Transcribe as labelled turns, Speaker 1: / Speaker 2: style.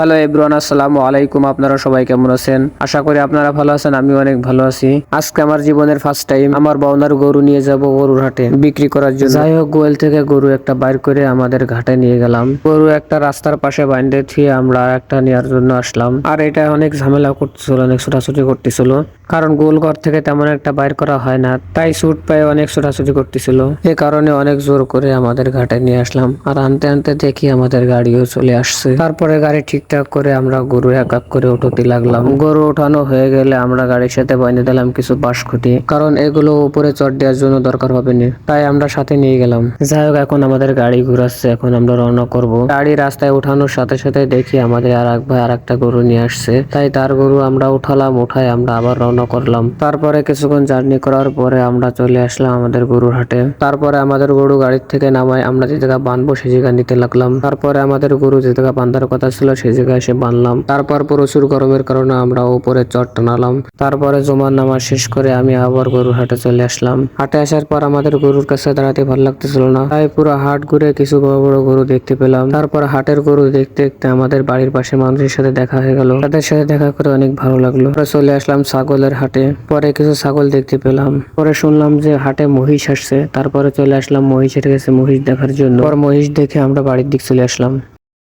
Speaker 1: Hello everyone, আসসালামু আলাইকুম। আপনারা সবাই কেমন আছেন? আশা করি আপনারা ভালো আছেন। আমি অনেক ভালো আছি। আজকে আমার জীবনের ফার্স্ট টাইম আমার বওনার গরু নিয়ে যাব গরুর হাটে বিক্রি করার জন্য। যাই হোক, গোয়াল থেকে গরু একটা বাইর করে আমাদের ঘাটে নিয়ে গেলাম। গরু একটা রাস্তার পাশে বাইন্ধে থুয়ে আমরা একটা নেওয়ার জন্য আসলাম। আর এটা অনেক ঝামেলা করতেছিল, অনেক ছোটাছুটি করতেছিল, কারণ গোলঘর থেকে তেমন একটা বাইর করা হয় না, তাই ছুট পায়ে অনেক ছোটাছুটি করতেছিল। এ কারণে অনেক জোর করে আমাদের ঘাটে নিয়ে আসলাম। আর আনতে আনতে দেখি আমাদের গাড়িও চলে আসছে। তারপরে গাড়ি ঠিকঠাক করে আমরা গরু এক এক করে উঠতে লাগলাম। গরু ওঠানো হয়ে গেলে আমরা গাড়ির সাথে বাঁধে দিলাম কিছু বাঁশখুঁটি, কারণ এগুলো উপরে চড় দেওয়ার জন্য দরকার হবে না, তাই আমরা সাথে নিয়ে গেলাম। যাই হোক, এখন আমাদের গাড়ি ঘুরাচ্ছে, এখন আমরা রওনা করব। গাড়ি রাস্তায় উঠানোর সাথে সাথে দেখি আমাদের আর এক ভাই আর একটা গরু নিয়ে আসছে, তাই তার গরু আমরা উঠালাম। উঠাই আমরা আবার রওনা করলাম। তারপরে কিছুক্ষণ জার্নি করার পরে আমরা চলে আসলাম আমাদের গরুর হাটে। তারপরে আমাদের গরু গাড়ির থেকে নামাই আমরা যে জায়গা বাঁধবো সেই জায়গা নিতে লাগলাম। তারপরে আমাদের গরু যে জায়গা বাঁধার কথা ছিল সেই জায়গায় এসে বাঁধলাম। তারপর প্রচুর গরমের কারণে আমরা উপরে চট টানালাম। তারপরে জমার নামা শেষ করে আমি আবার গরুর হাটে চলে আসলাম। হাটে আসার পর আমাদের গরুর কাছে দাঁড়াতে ভালো লাগতেছিল না, তাই পুরো হাট ঘুরে কিছু বড় বড় গরু দেখতে পেলাম। তারপর হাটের গরু দেখতে দেখতে আমাদের বাড়ির পাশে মানুষের সাথে দেখা হয়ে গেল। তাদের সাথে দেখা করে অনেক ভালো লাগলো। চলে আসলাম ছাগলের হাটে। পরে কিছু ছাগল দেখতে পেলাম। পরে শুনলাম যে হাটে মহিষ আসছে। তারপরে চলে আসলাম মহিষের কাছে মহিষ দেখার জন্য। পর মহিষ দেখে আমরা বাড়ির দিক চলে আসলাম।